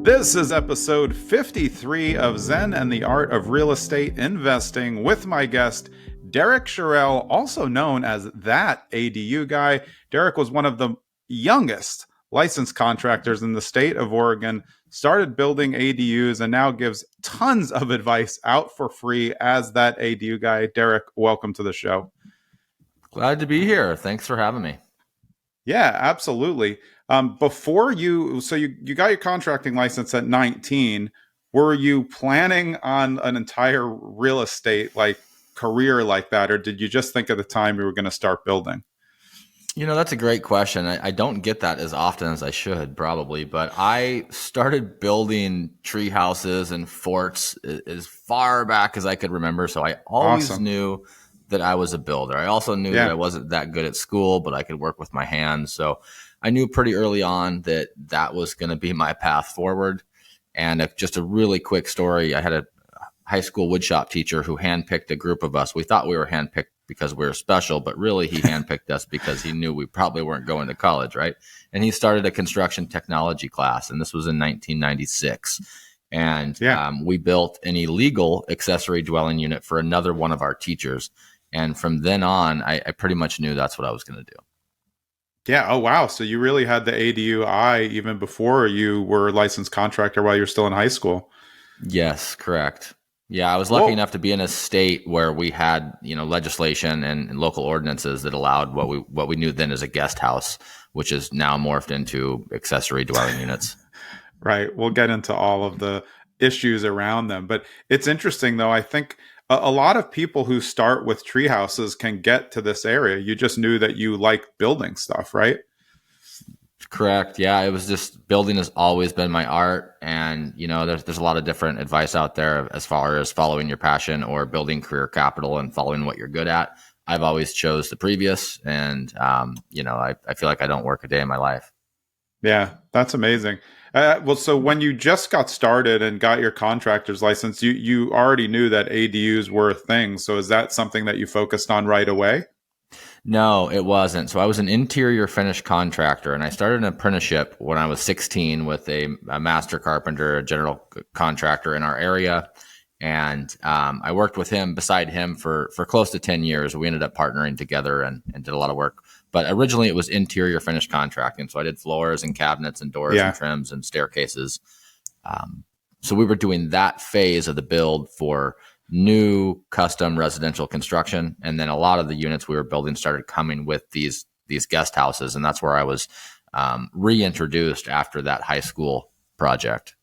This is episode 53 of Zen and the Art of Real Estate Investing with my guest, Derek Sherrell, also known as That ADU Guy. Derek was one of the youngest licensed contractors in the state of Oregon, started building ADUs, and now gives tons of advice out for free as That ADU Guy. Derek, welcome to the show. Glad to be here. Thanks for having me. Yeah, absolutely. Before you got your contracting license at 19. Were you planning on an entire real estate career like that, or did you just think at the time you were going to start building? You know, that's a great question. I don't get that as often as I should, probably, but I started building tree houses and forts as far back as I could remember. So I always knew that I was a builder. I also knew that I wasn't that good at school, but I could work with my hands. So I knew pretty early on that that was going to be my path forward. And just a really quick story, I had a high school woodshop teacher who handpicked a group of us. We thought we were handpicked because we were special, but really he handpicked us because he knew we probably weren't going to college, right? And he started a construction technology class, and this was in 1996. And we built an illegal accessory dwelling unit for another one of our teachers. And from then on, I pretty much knew that's what I was going to do. Yeah. Oh, wow. So you really had the ADU eye even before you were a licensed contractor while you were still in high school. Yes, correct. Yeah, I was lucky enough to be in a state where we had, legislation and local ordinances that allowed what we knew then as a guest house, which is now morphed into accessory dwelling units. Right. We'll get into all of the issues around them. But it's interesting, though. I think a lot of people who start with tree houses can get to this area. You just knew that you like building stuff, right? Correct. Yeah, it was just building has always been my art. And, there's a lot of different advice out there as far as following your passion or building career capital and following what you're good at. I've always chose the previous. And, I feel like I don't work a day in my life. Yeah, that's amazing. So when you just got started and got your contractor's license, you already knew that ADUs were a thing. So is that something that you focused on right away? No, it wasn't. So I was an interior finish contractor, and I started an apprenticeship when I was 16 with a master carpenter, a general contractor in our area. And I worked with him beside him for close to 10 years. We ended up partnering together and did a lot of work. But originally it was interior finish contracting. So I did floors and cabinets and doors and trims and staircases. So we were doing that phase of the build for new custom residential construction. And then a lot of the units we were building started coming with these guest houses. And that's where I was reintroduced after that high school project.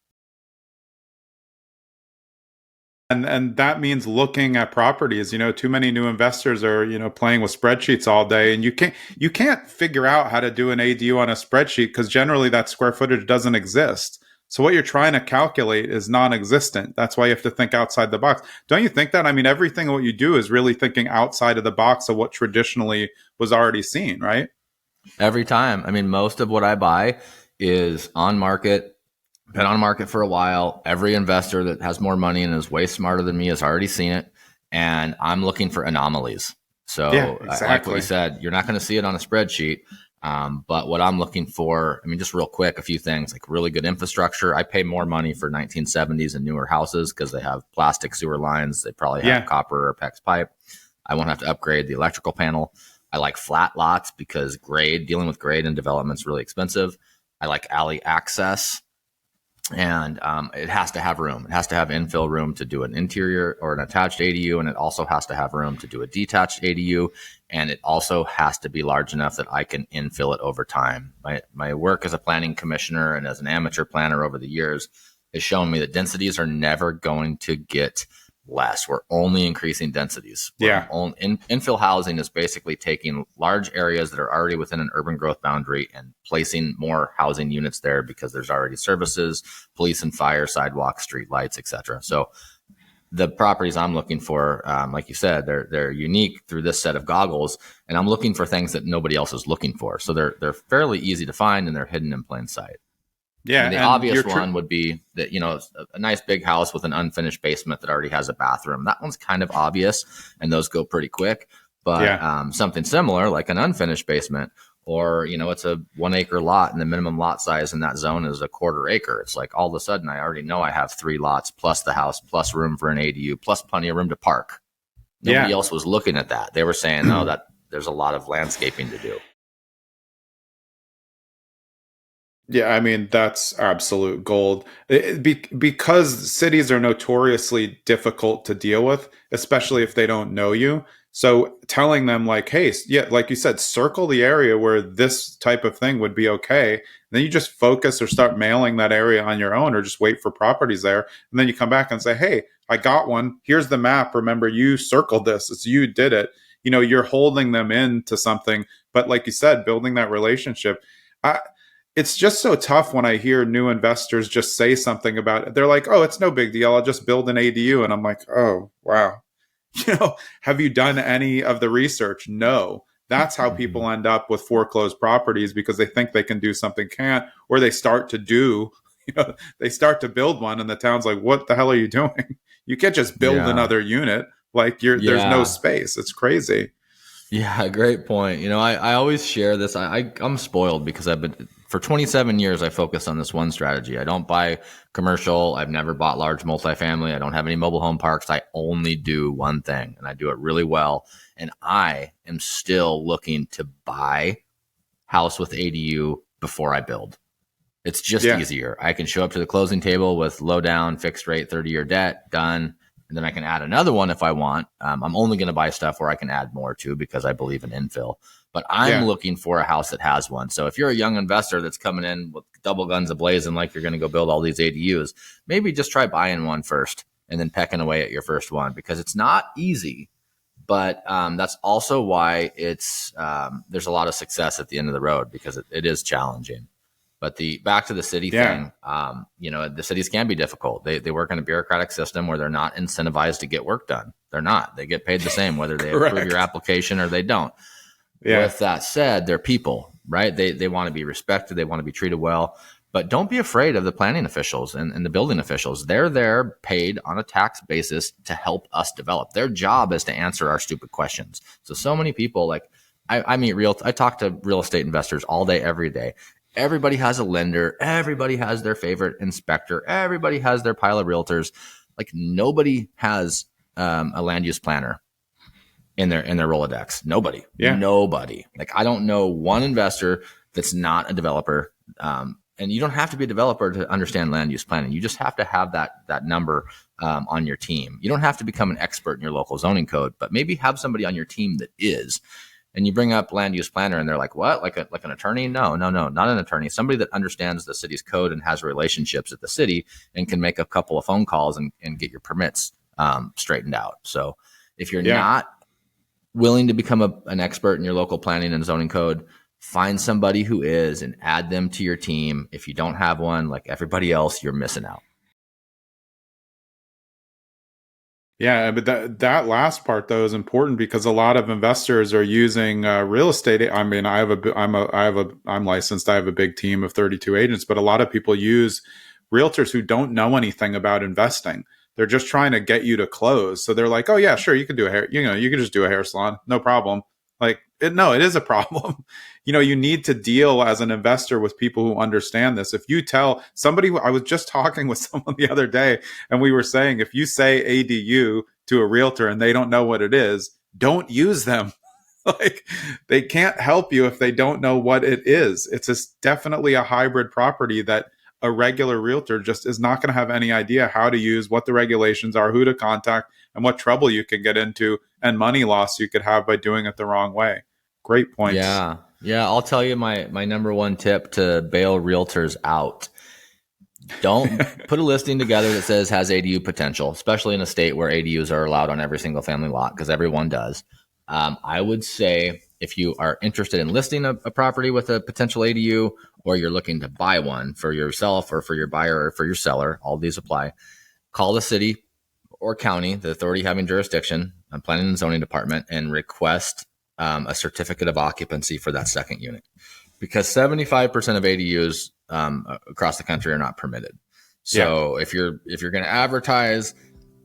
And that means looking at properties. Too many new investors are, playing with spreadsheets all day, and you can't figure out how to do an ADU on a spreadsheet because generally that square footage doesn't exist. So what you're trying to calculate is non-existent. That's why you have to think outside the box. Don't you think that? I mean, everything what you do is really thinking outside of the box of what traditionally was already seen, right? Every time. I mean, most of what I buy is on market. Been on market for a while. Every investor that has more money and is way smarter than me has already seen it. And I'm looking for anomalies. So exactly. Like what you said, you're not going to see it on a spreadsheet. But what I'm looking for, just real quick, a few things like really good infrastructure. I pay more money for 1970s and newer houses because they have plastic sewer lines. They probably have copper or PEX pipe. I won't have to upgrade the electrical panel. I like flat lots because dealing with grade and development is really expensive. I like alley access. And it has to have room. It has to have infill room to do an interior or an attached ADU, and it also has to have room to do a detached ADU, and it also has to be large enough that I can infill it over time. My work as a planning commissioner and as an amateur planner over the years has shown me that densities are never going to get less. We're only increasing densities. Infill housing is basically taking large areas that are already within an urban growth boundary and placing more housing units there because there's already services, police and fire, sidewalks, street lights, etc. So the properties I'm looking for, like you said, they're unique through this set of goggles, and I'm looking for things that nobody else is looking for. So they're fairly easy to find and they're hidden in plain sight. Yeah, and the obvious one would be that, a nice big house with an unfinished basement that already has a bathroom. That one's kind of obvious, and those go pretty quick. But something similar, like an unfinished basement or, it's a 1 acre lot and the minimum lot size in that zone is a quarter acre. It's like all of a sudden I already know I have 3 lots plus the house, plus room for an ADU, plus plenty of room to park. Nobody Yeah. else was looking at that. They were saying, oh, that there's a lot of landscaping to do. Yeah, I mean that's absolute gold. Because cities are notoriously difficult to deal with, especially if they don't know you. So telling them like, "Hey, yeah, like you said, circle the area where this type of thing would be okay." And then you just focus or start mailing that area on your own, or just wait for properties there, and then you come back and say, "Hey, I got one. Here's the map. Remember, you circled this. It's you did it." You're holding them into something, but like you said, building that relationship. I, it's just so tough when I hear new investors just say something about it. They're like, "Oh, it's no big deal. I'll just build an ADU." And I'm like, "Oh, wow." Have you done any of the research? No. That's how people end up with foreclosed properties, because they think they can do something can't, or they start to do, they start to build one and the town's like, "What the hell are you doing? You can't just build Yeah. another unit. Like there's no Yeah. space." It's crazy. Yeah, great point. I always share this. I'm spoiled because I've been for 27 years. I focus on this one strategy. I don't buy commercial. I've never bought large multifamily. I don't have any mobile home parks. I only do one thing, and I do it really well. And I am still looking to buy house with ADU before I build. It's just Yeah. easier. I can show up to the closing table with low down, fixed rate, 30-year debt, done. And then I can add another one if I want. I'm only going to buy stuff where I can add more to because I believe in infill. But I'm Yeah. looking for a house that has one. So if you're a young investor that's coming in with double guns ablazing, like you're going to go build all these ADUs, maybe just try buying one first and then pecking away at your first one, because it's not easy. But that's also why it's there's a lot of success at the end of the road, because it is challenging. But the back to the city Yeah. thing, the cities can be difficult. They work in a bureaucratic system where they're not incentivized to get work done. They're not. They get paid the same whether they approve your Correct. application or they don't. Yeah. With that said, they're people, right? They want to be respected. They want to be treated well. But don't be afraid of the planning officials and the building officials. They're there paid on a tax basis to help us develop. Their job is to answer our stupid questions. So many people, like I talk to real estate investors all day, every day. Everybody has a lender. Everybody has their favorite inspector. Everybody has their pile of realtors. Like nobody has a land use planner in their Rolodex. Yeah. Nobody. Like I don't know one investor that's not a developer. And you don't have to be a developer to understand land use planning. You just have to have that number on your team. You don't have to become an expert in your local zoning code, but maybe have somebody on your team that is. And you bring up land use planner and they're like, "What? Like an attorney?" No, not an attorney. Somebody that understands the city's code and has relationships at the city and can make a couple of phone calls and get your permits straightened out. So if you're Yeah. not willing to become an expert in your local planning and zoning code, find somebody who is and add them to your team. If you don't have one, like everybody else, you're missing out. Yeah, but that last part though is important, because a lot of investors are using real estate. I mean, I'm licensed. I have a big team of 32 agents, but a lot of people use realtors who don't know anything about investing. They're just trying to get you to close. So they're like, "Oh yeah, sure, you can do a hair. You can just do a hair salon, no problem." Like, no, it is a problem. You need to deal as an investor with people who understand this. If you tell somebody, I was just talking with someone the other day, and we were saying, if you say ADU to a realtor and they don't know what it is, don't use them. Like, they can't help you if they don't know what it is. Definitely a hybrid property that a regular realtor just is not going to have any idea how to use, what the regulations are, who to contact, and what trouble you can get into and money loss you could have by doing it the wrong way. Great points. Yeah. Yeah. I'll tell you my number one tip to bail realtors out. Don't put a listing together that says has ADU potential, especially in a state where ADUs are allowed on every single family lot, because everyone does. I would say if you are interested in listing a property with a potential ADU, or you're looking to buy one for yourself or for your buyer or for your seller, all these apply. Call the city or county, the authority having jurisdiction, planning and zoning department, and request a certificate of occupancy for that second unit, because 75% of ADUs across the country are not permitted. So if you're going to advertise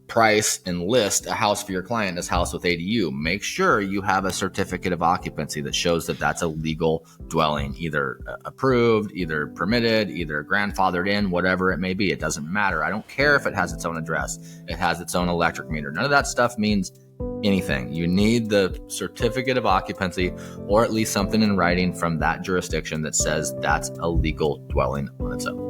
price and list a house for your client, this house with ADU, make sure you have a certificate of occupancy that shows that that's a legal dwelling, either approved, either permitted, either grandfathered in, whatever it may be. It doesn't matter. I don't care if it has its own address, it has its own electric meter. None of that stuff means anything. You need the certificate of occupancy, or at least something in writing from that jurisdiction that says that's a legal dwelling on its own.